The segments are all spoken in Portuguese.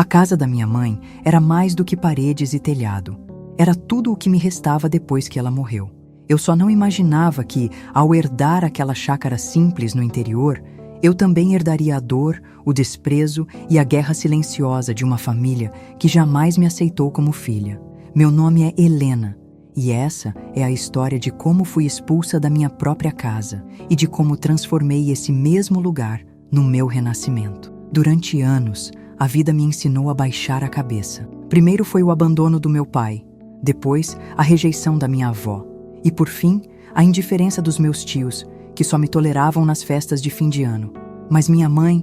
A casa da minha mãe era mais do que paredes e telhado. Era tudo o que me restava depois que ela morreu. Eu só não imaginava que, ao herdar aquela chácara simples no interior, eu também herdaria a dor, o desprezo e a guerra silenciosa de uma família que jamais me aceitou como filha. Meu nome é Helena, e essa é a história de como fui expulsa da minha própria casa e de como transformei esse mesmo lugar no meu renascimento. Durante anos, a vida me ensinou a baixar a cabeça. Primeiro foi o abandono do meu pai, depois a rejeição da minha avó e, por fim, a indiferença dos meus tios, que só me toleravam nas festas de fim de ano. Mas minha mãe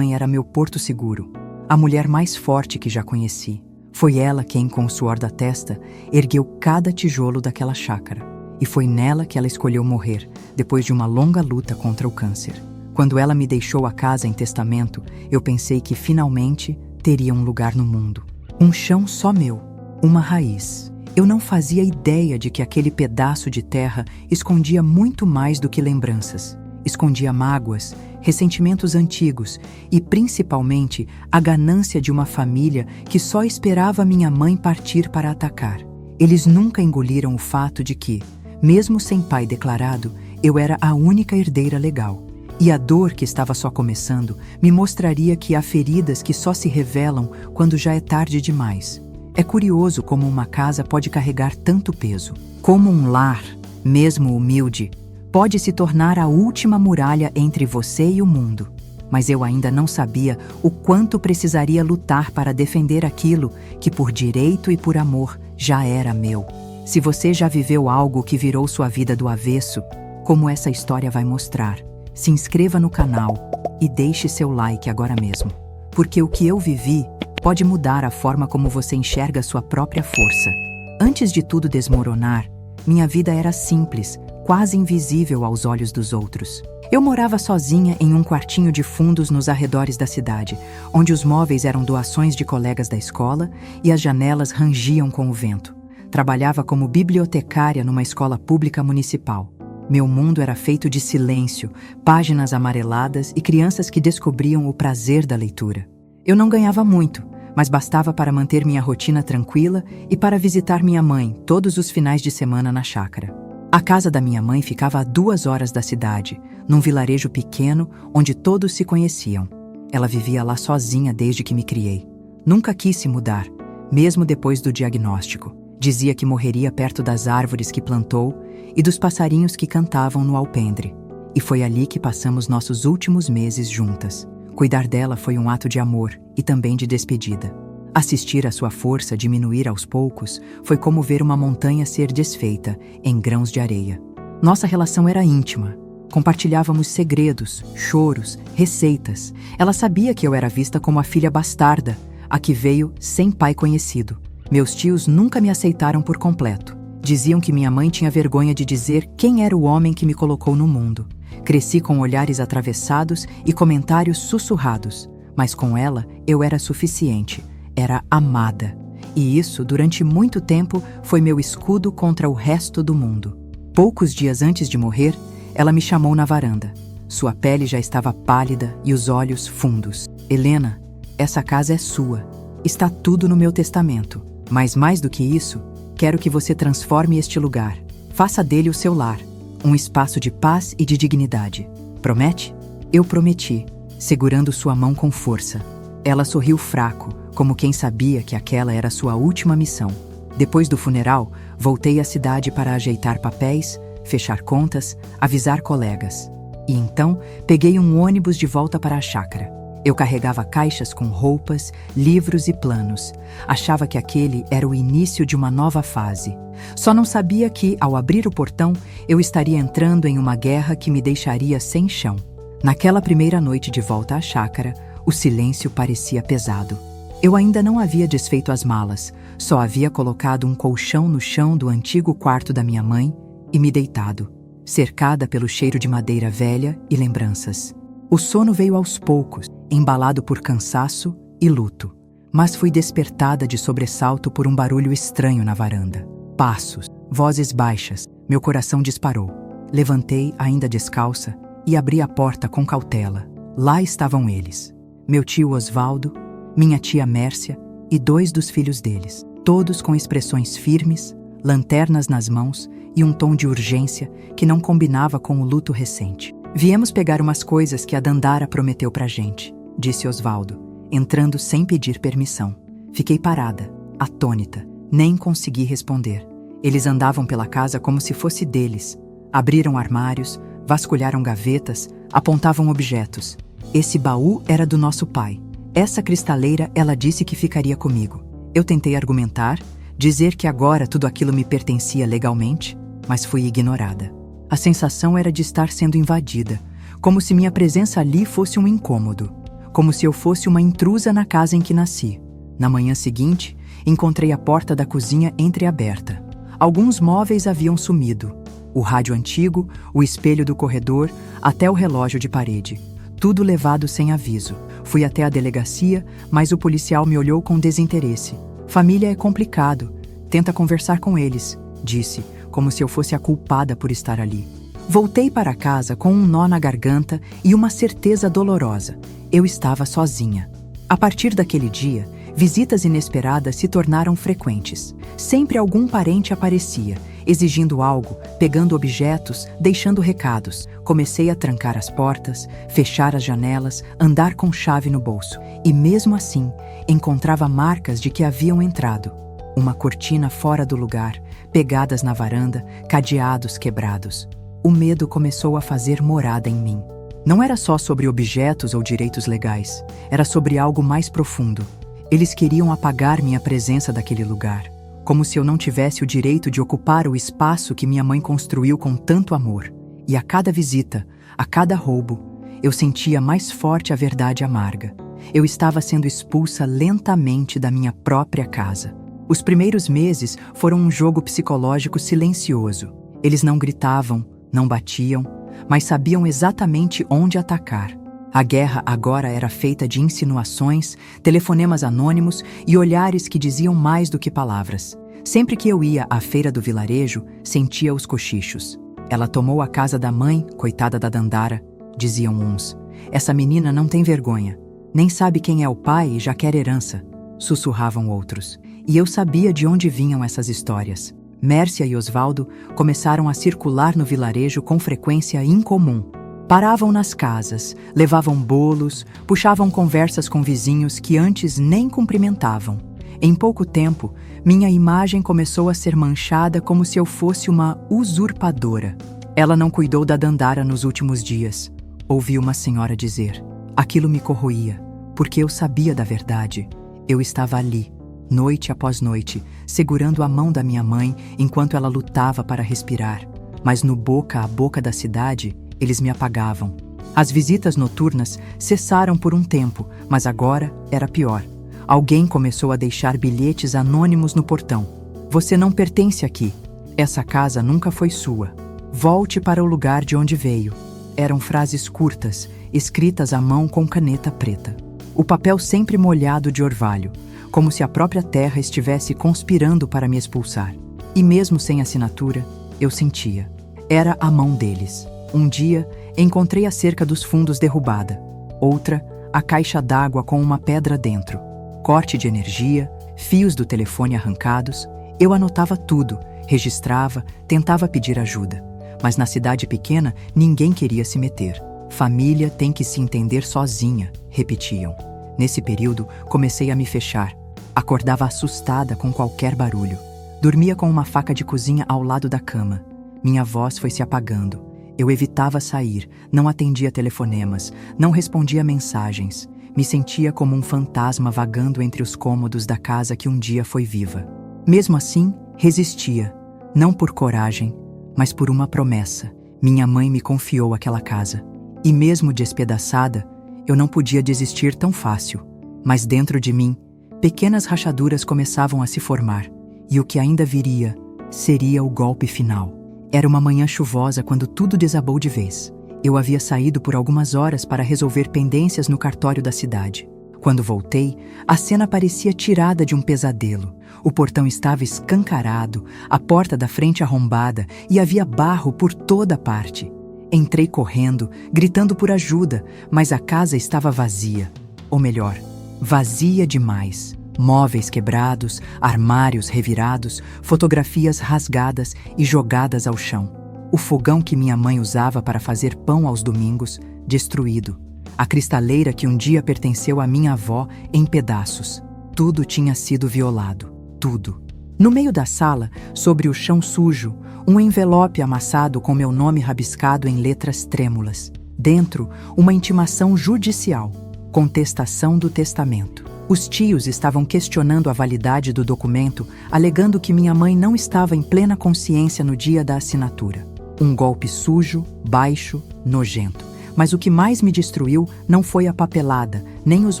era meu porto seguro, a mulher mais forte que já conheci. Foi ela quem, com o suor da testa, ergueu cada tijolo daquela chácara. E foi nela que ela escolheu morrer, depois de uma longa luta contra o câncer. Quando ela me deixou a casa em testamento, eu pensei que finalmente teria um lugar no mundo. Um chão só meu, uma raiz. Eu não fazia ideia de que aquele pedaço de terra escondia muito mais do que lembranças. Escondia mágoas, ressentimentos antigos e, principalmente, a ganância de uma família que só esperava minha mãe partir para atacar. Eles nunca engoliram o fato de que, mesmo sem pai declarado, eu era a única herdeira legal. E a dor que estava só começando me mostraria que há feridas que só se revelam quando já é tarde demais. É curioso como uma casa pode carregar tanto peso. Como um lar, mesmo humilde, pode se tornar a última muralha entre você e o mundo. Mas eu ainda não sabia o quanto precisaria lutar para defender aquilo que, por direito e por amor, já era meu. Se você já viveu algo que virou sua vida do avesso, como essa história vai mostrar, se inscreva no canal e deixe seu like agora mesmo. Porque o que eu vivi pode mudar a forma como você enxerga sua própria força. Antes de tudo desmoronar, minha vida era simples, quase invisível aos olhos dos outros. Eu morava sozinha em um quartinho de fundos nos arredores da cidade, onde os móveis eram doações de colegas da escola e as janelas rangiam com o vento. Trabalhava como bibliotecária numa escola pública municipal. Meu mundo era feito de silêncio, páginas amareladas e crianças que descobriam o prazer da leitura. Eu não ganhava muito, mas bastava para manter minha rotina tranquila e para visitar minha mãe todos os finais de semana na chácara. A casa da minha mãe ficava a 2 horas da cidade, num vilarejo pequeno onde todos se conheciam. Ela vivia lá sozinha desde que me criei. Nunca quis se mudar, mesmo depois do diagnóstico. Dizia que morreria perto das árvores que plantou e dos passarinhos que cantavam no alpendre. E foi ali que passamos nossos últimos meses juntas. Cuidar dela foi um ato de amor e também de despedida. Assistir a sua força diminuir aos poucos foi como ver uma montanha ser desfeita em grãos de areia. Nossa relação era íntima. Compartilhávamos segredos, choros, receitas. Ela sabia que eu era vista como a filha bastarda, a que veio sem pai conhecido. Meus tios nunca me aceitaram por completo. Diziam que minha mãe tinha vergonha de dizer quem era o homem que me colocou no mundo. Cresci com olhares atravessados e comentários sussurrados, mas com ela eu era suficiente, era amada. E isso, durante muito tempo, foi meu escudo contra o resto do mundo. Poucos dias antes de morrer, ela me chamou na varanda. Sua pele já estava pálida e os olhos fundos. Helena, essa casa é sua. Está tudo no meu testamento. Mas mais do que isso, quero que você transforme este lugar. Faça dele o seu lar. Um espaço de paz e de dignidade. Promete? Eu prometi, segurando sua mão com força. Ela sorriu fraco, como quem sabia que aquela era sua última missão. Depois do funeral, voltei à cidade para ajeitar papéis, fechar contas, avisar colegas. E então, peguei um ônibus de volta para a chácara. Eu carregava caixas com roupas, livros e planos. Achava que aquele era o início de uma nova fase. Só não sabia que, ao abrir o portão, eu estaria entrando em uma guerra que me deixaria sem chão. Naquela primeira noite de volta à chácara, o silêncio parecia pesado. Eu ainda não havia desfeito as malas, só havia colocado um colchão no chão do antigo quarto da minha mãe e me deitado, cercada pelo cheiro de madeira velha e lembranças. O sono veio aos poucos, embalado por cansaço e luto, mas fui despertada de sobressalto por um barulho estranho na varanda. Passos, vozes baixas, meu coração disparou. Levantei, ainda descalça, e abri a porta com cautela. Lá estavam eles. Meu tio Osvaldo, minha tia Mércia e 2 dos filhos deles, todos com expressões firmes, lanternas nas mãos e um tom de urgência que não combinava com o luto recente. Viemos pegar umas coisas que a Dandara prometeu pra gente, disse Osvaldo, entrando sem pedir permissão. Fiquei parada, atônita, nem consegui responder. Eles andavam pela casa como se fosse deles. Abriram armários, vasculharam gavetas, apontavam objetos. Esse baú era do nosso pai. Essa cristaleira ela disse que ficaria comigo. Eu tentei argumentar, dizer que agora tudo aquilo me pertencia legalmente, mas fui ignorada. A sensação era de estar sendo invadida, como se minha presença ali fosse um incômodo, como se eu fosse uma intrusa na casa em que nasci. Na manhã seguinte, encontrei a porta da cozinha entreaberta. Alguns móveis haviam sumido. O rádio antigo, o espelho do corredor, até o relógio de parede. Tudo levado sem aviso. Fui até a delegacia, mas o policial me olhou com desinteresse. Família é complicado. Tenta conversar com eles, disse, como se eu fosse a culpada por estar ali. Voltei para casa com um nó na garganta e uma certeza dolorosa. Eu estava sozinha. A partir daquele dia, visitas inesperadas se tornaram frequentes. Sempre algum parente aparecia, exigindo algo, pegando objetos, deixando recados. Comecei a trancar as portas, fechar as janelas, andar com chave no bolso. E mesmo assim, encontrava marcas de que haviam entrado. Uma cortina fora do lugar, pegadas na varanda, cadeados quebrados. O medo começou a fazer morada em mim. Não era só sobre objetos ou direitos legais, era sobre algo mais profundo. Eles queriam apagar minha presença daquele lugar, como se eu não tivesse o direito de ocupar o espaço que minha mãe construiu com tanto amor. E a cada visita, a cada roubo, eu sentia mais forte a verdade amarga. Eu estava sendo expulsa lentamente da minha própria casa. Os primeiros meses foram um jogo psicológico silencioso. Eles não gritavam, não batiam, mas sabiam exatamente onde atacar. A guerra agora era feita de insinuações, telefonemas anônimos e olhares que diziam mais do que palavras. Sempre que eu ia à feira do vilarejo, sentia os cochichos. Ela tomou a casa da mãe, coitada da Dandara, diziam uns. Essa menina não tem vergonha. Nem sabe quem é o pai e já quer herança, sussurravam outros. E eu sabia de onde vinham essas histórias. Mércia e Osvaldo começaram a circular no vilarejo com frequência incomum. Paravam nas casas, levavam bolos, puxavam conversas com vizinhos que antes nem cumprimentavam. Em pouco tempo, minha imagem começou a ser manchada como se eu fosse uma usurpadora. Ela não cuidou da Dandara nos últimos dias, ouvi uma senhora dizer. Aquilo me corroía, porque eu sabia da verdade. Eu estava ali, noite após noite, segurando a mão da minha mãe enquanto ela lutava para respirar. Mas no boca a boca da cidade, eles me apagavam. As visitas noturnas cessaram por um tempo, mas agora era pior. Alguém começou a deixar bilhetes anônimos no portão. Você não pertence aqui. Essa casa nunca foi sua. Volte para o lugar de onde veio. Eram frases curtas, escritas à mão com caneta preta. O papel sempre molhado de orvalho, como se a própria terra estivesse conspirando para me expulsar. E mesmo sem assinatura, eu sentia. Era a mão deles. Um dia, encontrei a cerca dos fundos derrubada. Outra, a caixa d'água com uma pedra dentro. Corte de energia, fios do telefone arrancados. Eu anotava tudo, registrava, tentava pedir ajuda. Mas na cidade pequena, ninguém queria se meter. Família tem que se entender sozinha, repetiam. Nesse período, comecei a me fechar. Acordava assustada com qualquer barulho. Dormia com uma faca de cozinha ao lado da cama. Minha voz foi se apagando. Eu evitava sair, não atendia telefonemas, não respondia mensagens. Me sentia como um fantasma vagando entre os cômodos da casa que um dia foi viva. Mesmo assim, resistia. Não por coragem, mas por uma promessa. Minha mãe me confiou aquela casa. E mesmo despedaçada, eu não podia desistir tão fácil. Mas dentro de mim, pequenas rachaduras começavam a se formar. E o que ainda viria seria o golpe final. Era uma manhã chuvosa quando tudo desabou de vez. Eu havia saído por algumas horas para resolver pendências no cartório da cidade. Quando voltei, a cena parecia tirada de um pesadelo. O portão estava escancarado, a porta da frente arrombada e havia barro por toda parte. Entrei correndo, gritando por ajuda, mas a casa estava vazia. Ou melhor, vazia demais. Móveis quebrados, armários revirados, fotografias rasgadas e jogadas ao chão. O fogão que minha mãe usava para fazer pão aos domingos, destruído. A cristaleira que um dia pertenceu à minha avó, em pedaços. Tudo tinha sido violado. Tudo. No meio da sala, sobre o chão sujo, um envelope amassado com meu nome rabiscado em letras trêmulas. Dentro, uma intimação judicial. Contestação do testamento. Os tios estavam questionando a validade do documento, alegando que minha mãe não estava em plena consciência no dia da assinatura. Um golpe sujo, baixo, nojento. Mas o que mais me destruiu não foi a papelada, nem os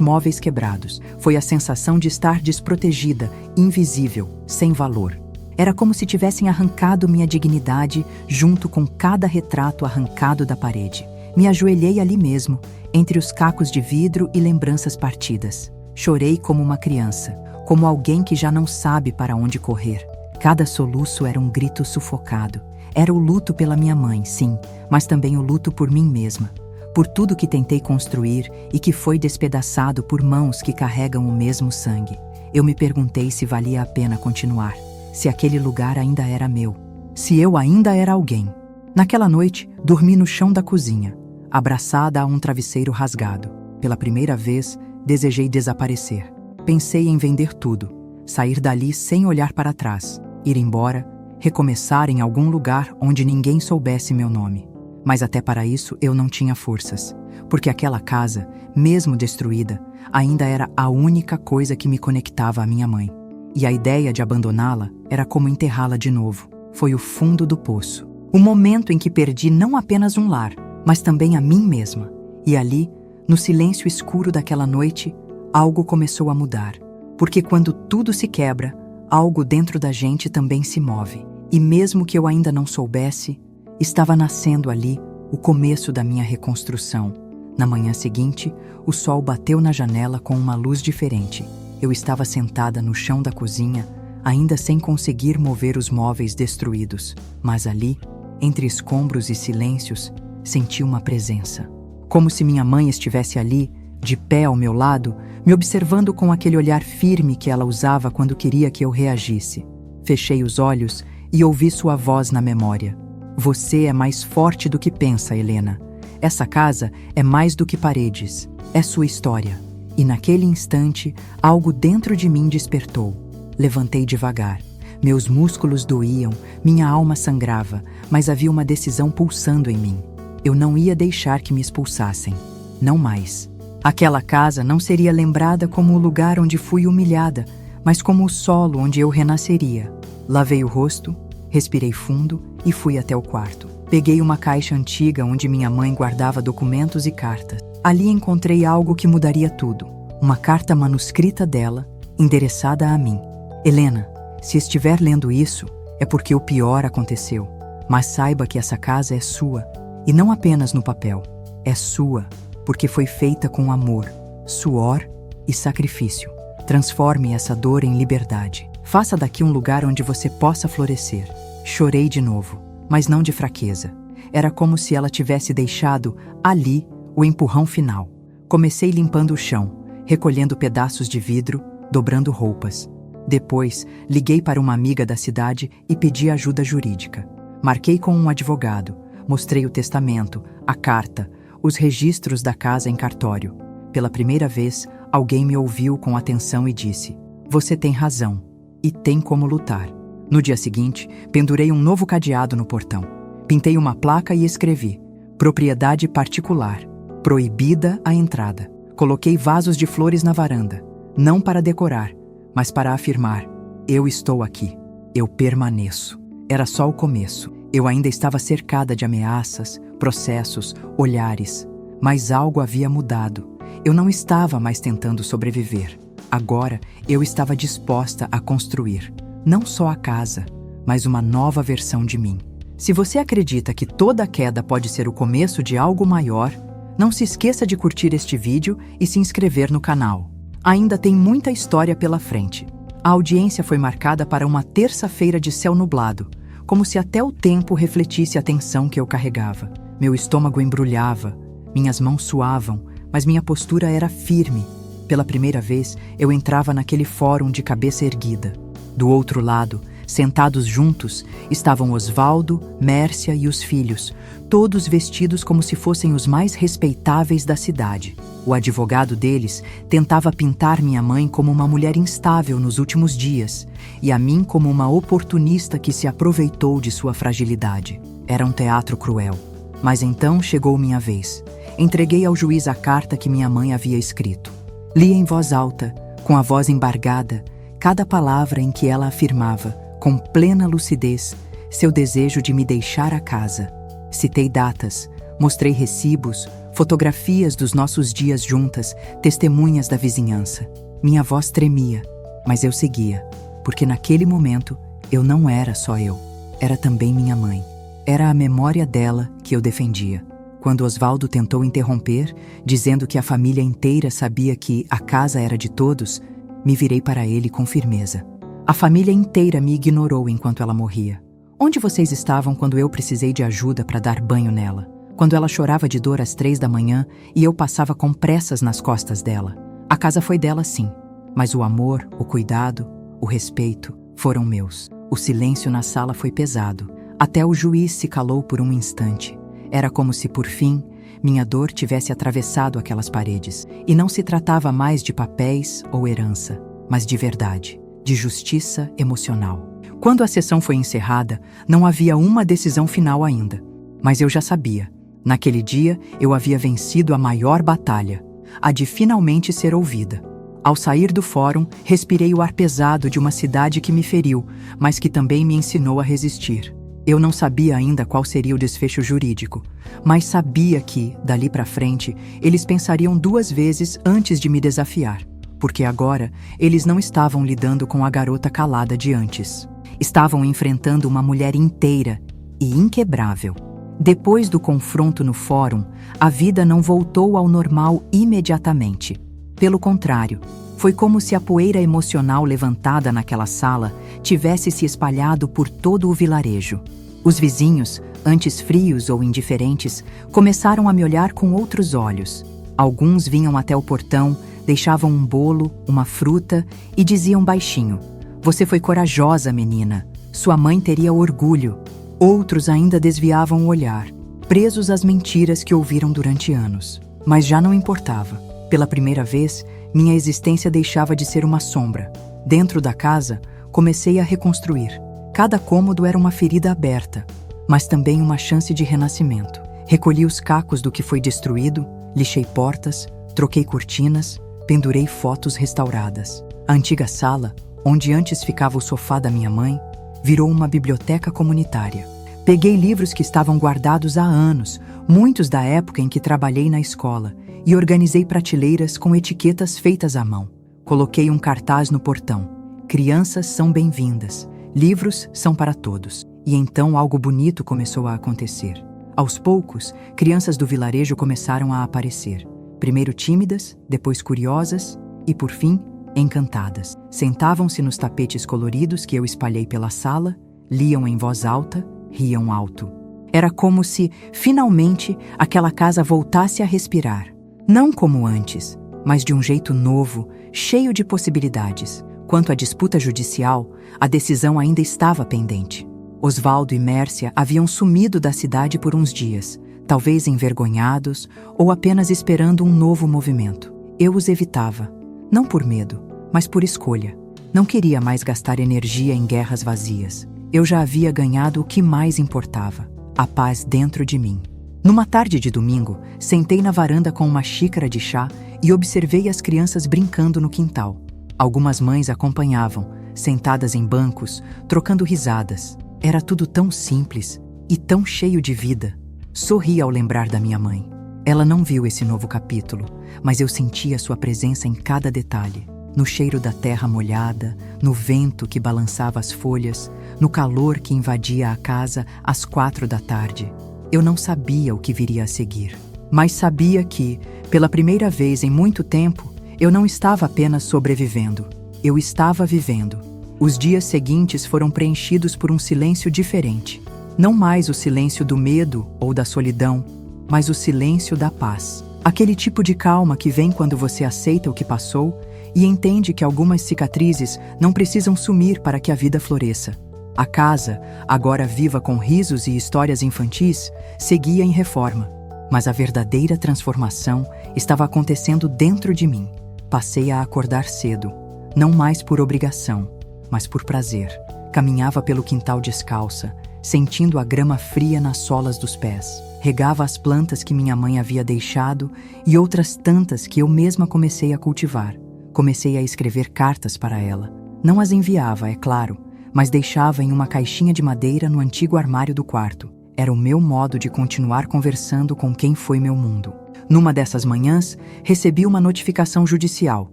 móveis quebrados. Foi a sensação de estar desprotegida, invisível, sem valor. Era como se tivessem arrancado minha dignidade junto com cada retrato arrancado da parede. Me ajoelhei ali mesmo, entre os cacos de vidro e lembranças partidas. Chorei como uma criança, como alguém que já não sabe para onde correr. Cada soluço era um grito sufocado. Era o luto pela minha mãe, sim, mas também o luto por mim mesma. Por tudo que tentei construir e que foi despedaçado por mãos que carregam o mesmo sangue. Eu me perguntei se valia a pena continuar, se aquele lugar ainda era meu, se eu ainda era alguém. Naquela noite, dormi no chão da cozinha, abraçada a um travesseiro rasgado. Pela primeira vez, desejei desaparecer. Pensei em vender tudo, sair dali sem olhar para trás, ir embora, recomeçar em algum lugar onde ninguém soubesse meu nome. Mas até para isso eu não tinha forças, porque aquela casa, mesmo destruída, ainda era a única coisa que me conectava à minha mãe. E a ideia de abandoná-la era como enterrá-la de novo. Foi o fundo do poço. O momento em que perdi não apenas um lar, mas também a mim mesma. E ali, no silêncio escuro daquela noite, algo começou a mudar. Porque quando tudo se quebra, algo dentro da gente também se move. E mesmo que eu ainda não soubesse, estava nascendo ali o começo da minha reconstrução. Na manhã seguinte, o sol bateu na janela com uma luz diferente. Eu estava sentada no chão da cozinha, ainda sem conseguir mover os móveis destruídos. Mas ali, entre escombros e silêncios, senti uma presença. Como se minha mãe estivesse ali, de pé ao meu lado, me observando com aquele olhar firme que ela usava quando queria que eu reagisse. Fechei os olhos e ouvi sua voz na memória. Você é mais forte do que pensa, Helena. Essa casa é mais do que paredes, é sua história. E naquele instante, algo dentro de mim despertou. Levantei devagar. Meus músculos doíam, minha alma sangrava, mas havia uma decisão pulsando em mim. Eu não ia deixar que me expulsassem. Não mais. Aquela casa não seria lembrada como o lugar onde fui humilhada, mas como o solo onde eu renasceria. Lavei o rosto, respirei fundo e fui até o quarto. Peguei uma caixa antiga onde minha mãe guardava documentos e cartas. Ali encontrei algo que mudaria tudo. Uma carta manuscrita dela, endereçada a mim. Helena, se estiver lendo isso, é porque o pior aconteceu. Mas saiba que essa casa é sua. E não apenas no papel. É sua, porque foi feita com amor, suor e sacrifício. Transforme essa dor em liberdade. Faça daqui um lugar onde você possa florescer. Chorei de novo, mas não de fraqueza. Era como se ela tivesse deixado ali o empurrão final. Comecei limpando o chão, recolhendo pedaços de vidro, dobrando roupas. Depois, liguei para uma amiga da cidade e pedi ajuda jurídica. Marquei com um advogado. Mostrei o testamento, a carta, os registros da casa em cartório. Pela primeira vez, alguém me ouviu com atenção e disse: "Você tem razão, e tem como lutar." No dia seguinte, pendurei um novo cadeado no portão. Pintei uma placa e escrevi: "Propriedade particular, proibida a entrada." Coloquei vasos de flores na varanda, não para decorar, mas para afirmar: eu estou aqui, eu permaneço. Era só o começo. Eu ainda estava cercada de ameaças, processos, olhares. Mas algo havia mudado. Eu não estava mais tentando sobreviver. Agora eu estava disposta a construir, não só a casa, mas uma nova versão de mim. Se você acredita que toda queda pode ser o começo de algo maior, não se esqueça de curtir este vídeo e se inscrever no canal. Ainda tem muita história pela frente. A audiência foi marcada para uma terça-feira de céu nublado, como se até o tempo refletisse a tensão que eu carregava. Meu estômago embrulhava, minhas mãos suavam, mas minha postura era firme. Pela primeira vez, eu entrava naquele fórum de cabeça erguida. Do outro lado, sentados juntos, estavam Osvaldo, Mércia e os filhos, todos vestidos como se fossem os mais respeitáveis da cidade. O advogado deles tentava pintar minha mãe como uma mulher instável nos últimos dias e a mim como uma oportunista que se aproveitou de sua fragilidade. Era um teatro cruel. Mas então chegou minha vez. Entreguei ao juiz a carta que minha mãe havia escrito. Li em voz alta, com a voz embargada, cada palavra em que ela afirmava, com plena lucidez, seu desejo de me deixar a casa. Citei datas, mostrei recibos, fotografias dos nossos dias juntas, testemunhas da vizinhança. Minha voz tremia, mas eu seguia, porque naquele momento eu não era só eu, era também minha mãe. Era a memória dela que eu defendia. Quando Osvaldo tentou interromper, dizendo que a família inteira sabia que a casa era de todos, me virei para ele com firmeza. A família inteira me ignorou enquanto ela morria. Onde vocês estavam quando eu precisei de ajuda para dar banho nela? Quando ela chorava de dor às 3 da manhã e eu passava com pressas nas costas dela? A casa foi dela, sim, mas o amor, o cuidado, o respeito foram meus. O silêncio na sala foi pesado. Até o juiz se calou por um instante. Era como se, por fim, minha dor tivesse atravessado aquelas paredes. E não se tratava mais de papéis ou herança, mas de verdade, de justiça emocional. Quando a sessão foi encerrada, não havia uma decisão final ainda. Mas eu já sabia. Naquele dia, eu havia vencido a maior batalha, a de finalmente ser ouvida. Ao sair do fórum, respirei o ar pesado de uma cidade que me feriu, mas que também me ensinou a resistir. Eu não sabia ainda qual seria o desfecho jurídico, mas sabia que, dali para frente, eles pensariam 2 vezes antes de me desafiar, porque agora eles não estavam lidando com a garota calada de antes. Estavam enfrentando uma mulher inteira e inquebrável. Depois do confronto no fórum, a vida não voltou ao normal imediatamente. Pelo contrário, foi como se a poeira emocional levantada naquela sala tivesse se espalhado por todo o vilarejo. Os vizinhos, antes frios ou indiferentes, começaram a me olhar com outros olhos. Alguns vinham até o portão, deixavam um bolo, uma fruta e diziam baixinho: "Você foi corajosa, menina. Sua mãe teria orgulho." Outros ainda desviavam o olhar, presos às mentiras que ouviram durante anos. Mas já não importava. Pela primeira vez, minha existência deixava de ser uma sombra. Dentro da casa, comecei a reconstruir. Cada cômodo era uma ferida aberta, mas também uma chance de renascimento. Recolhi os cacos do que foi destruído, lixei portas, troquei cortinas, pendurei fotos restauradas. A antiga sala, onde antes ficava o sofá da minha mãe, virou uma biblioteca comunitária. Peguei livros que estavam guardados há anos, muitos da época em que trabalhei na escola, e organizei prateleiras com etiquetas feitas à mão. Coloquei um cartaz no portão: "Crianças são bem-vindas, livros são para todos." E então algo bonito começou a acontecer. Aos poucos, crianças do vilarejo começaram a aparecer. Primeiro tímidas, depois curiosas e, por fim, encantadas. Sentavam-se nos tapetes coloridos que eu espalhei pela sala, liam em voz alta, riam alto. Era como se, finalmente, aquela casa voltasse a respirar. Não como antes, mas de um jeito novo, cheio de possibilidades. Quanto à disputa judicial, a decisão ainda estava pendente. Osvaldo e Mércia haviam sumido da cidade por uns dias, talvez envergonhados ou apenas esperando um novo movimento. Eu os evitava, não por medo, mas por escolha. Não queria mais gastar energia em guerras vazias. Eu já havia ganhado o que mais importava: a paz dentro de mim. Numa tarde de domingo, sentei na varanda com uma xícara de chá e observei as crianças brincando no quintal. Algumas mães acompanhavam, sentadas em bancos, trocando risadas. Era tudo tão simples e tão cheio de vida. Sorri ao lembrar da minha mãe. Ela não viu esse novo capítulo, mas eu sentia sua presença em cada detalhe. No cheiro da terra molhada, no vento que balançava as folhas, no calor que invadia a casa às 4 da tarde. Eu não sabia o que viria a seguir, mas sabia que, pela primeira vez em muito tempo, eu não estava apenas sobrevivendo, eu estava vivendo. Os dias seguintes foram preenchidos por um silêncio diferente. Não mais o silêncio do medo ou da solidão, mas o silêncio da paz. Aquele tipo de calma que vem quando você aceita o que passou e entende que algumas cicatrizes não precisam sumir para que a vida floresça. A casa, agora viva com risos e histórias infantis, seguia em reforma. Mas a verdadeira transformação estava acontecendo dentro de mim. Passei a acordar cedo, não mais por obrigação, mas por prazer. Caminhava pelo quintal descalça, sentindo a grama fria nas solas dos pés. Regava as plantas que minha mãe havia deixado e outras tantas que eu mesma comecei a cultivar. Comecei a escrever cartas para ela. Não as enviava, é claro, mas deixava em uma caixinha de madeira no antigo armário do quarto. Era o meu modo de continuar conversando com quem foi meu mundo. Numa dessas manhãs, recebi uma notificação judicial.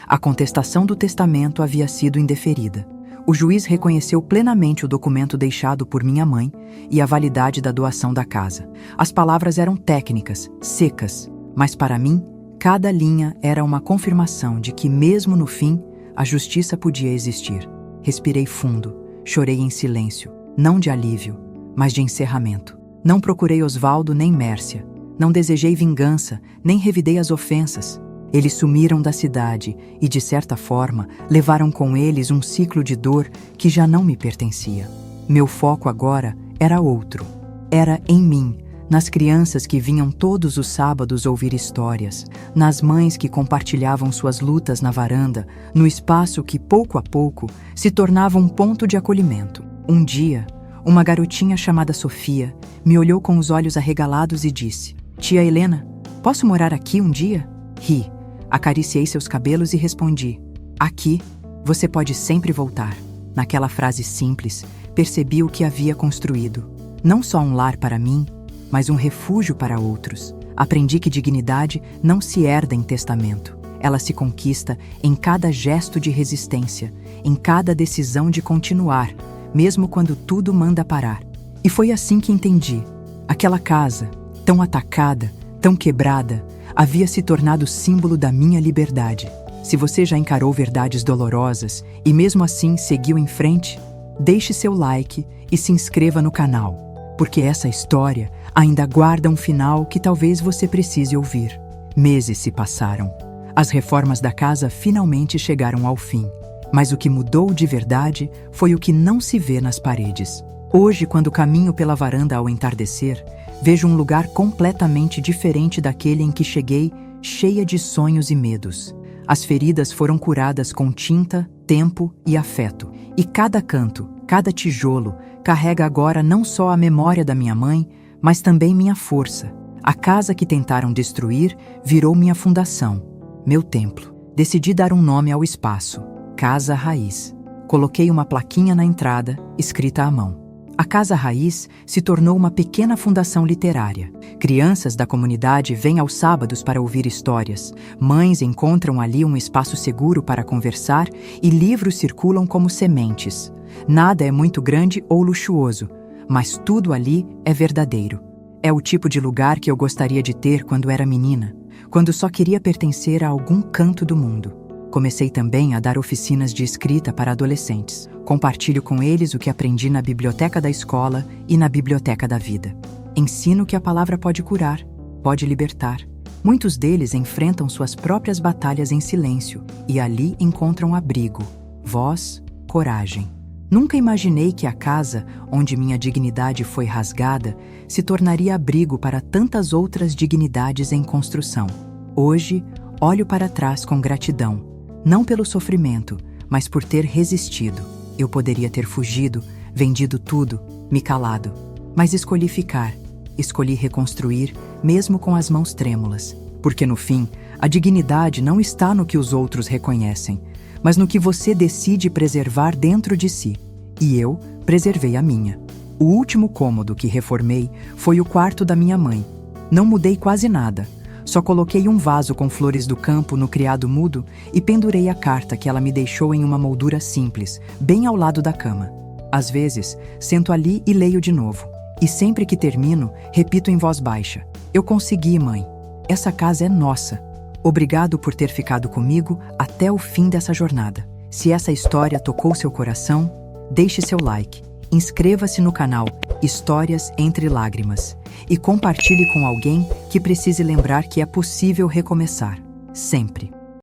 A contestação do testamento havia sido indeferida. O juiz reconheceu plenamente o documento deixado por minha mãe e a validade da doação da casa. As palavras eram técnicas, secas, mas para mim, cada linha era uma confirmação de que, mesmo no fim, a justiça podia existir. Respirei fundo, chorei em silêncio, não de alívio, mas de encerramento. Não procurei Osvaldo nem Mércia, não desejei vingança, nem revidei as ofensas. Eles sumiram da cidade e, de certa forma, levaram com eles um ciclo de dor que já não me pertencia. Meu foco agora era outro. Era em mim, nas crianças que vinham todos os sábados ouvir histórias, nas mães que compartilhavam suas lutas na varanda, no espaço que, pouco a pouco, se tornava um ponto de acolhimento. Um dia, uma garotinha chamada Sofia me olhou com os olhos arregalados e disse: "Tia Helena, posso morar aqui um dia?" Ri. Acariciei seus cabelos e respondi: "Aqui, você pode sempre voltar." Naquela frase simples, percebi o que havia construído. Não só um lar para mim, mas um refúgio para outros. Aprendi que dignidade não se herda em testamento. Ela se conquista em cada gesto de resistência, em cada decisão de continuar, mesmo quando tudo manda parar. E foi assim que entendi. Aquela casa, tão atacada, tão quebrada, havia se tornado símbolo da minha liberdade. Se você já encarou verdades dolorosas e mesmo assim seguiu em frente, deixe seu like e se inscreva no canal, porque essa história ainda guarda um final que talvez você precise ouvir. Meses se passaram. As reformas da casa finalmente chegaram ao fim, mas o que mudou de verdade foi o que não se vê nas paredes. Hoje, quando caminho pela varanda ao entardecer, vejo um lugar completamente diferente daquele em que cheguei, cheia de sonhos e medos. As feridas foram curadas com tinta, tempo e afeto. E cada canto, cada tijolo, carrega agora não só a memória da minha mãe, mas também minha força. A casa que tentaram destruir virou minha fundação, meu templo. Decidi dar um nome ao espaço: Casa Raiz. Coloquei uma plaquinha na entrada, escrita à mão. A Casa Raiz se tornou uma pequena fundação literária. Crianças da comunidade vêm aos sábados para ouvir histórias, mães encontram ali um espaço seguro para conversar e livros circulam como sementes. Nada é muito grande ou luxuoso, mas tudo ali é verdadeiro. É o tipo de lugar que eu gostaria de ter quando era menina, quando só queria pertencer a algum canto do mundo. Comecei também a dar oficinas de escrita para adolescentes. Compartilho com eles o que aprendi na biblioteca da escola e na biblioteca da vida. Ensino que a palavra pode curar, pode libertar. Muitos deles enfrentam suas próprias batalhas em silêncio e ali encontram abrigo, voz, coragem. Nunca imaginei que a casa, onde minha dignidade foi rasgada, se tornaria abrigo para tantas outras dignidades em construção. Hoje, olho para trás com gratidão. Não pelo sofrimento, mas por ter resistido. Eu poderia ter fugido, vendido tudo, me calado. Mas escolhi ficar, escolhi reconstruir, mesmo com as mãos trêmulas. Porque no fim, a dignidade não está no que os outros reconhecem, mas no que você decide preservar dentro de si. E eu preservei a minha. O último cômodo que reformei foi o quarto da minha mãe. Não mudei quase nada. Só coloquei um vaso com flores do campo no criado mudo e pendurei a carta que ela me deixou em uma moldura simples, bem ao lado da cama. Às vezes, sento ali e leio de novo. E sempre que termino, repito em voz baixa: "Eu consegui, mãe. Essa casa é nossa. Obrigado por ter ficado comigo até o fim dessa jornada." Se essa história tocou seu coração, deixe seu like, inscreva-se no canal Histórias Entre Lágrimas e compartilhe com alguém que precise lembrar que é possível recomeçar, sempre.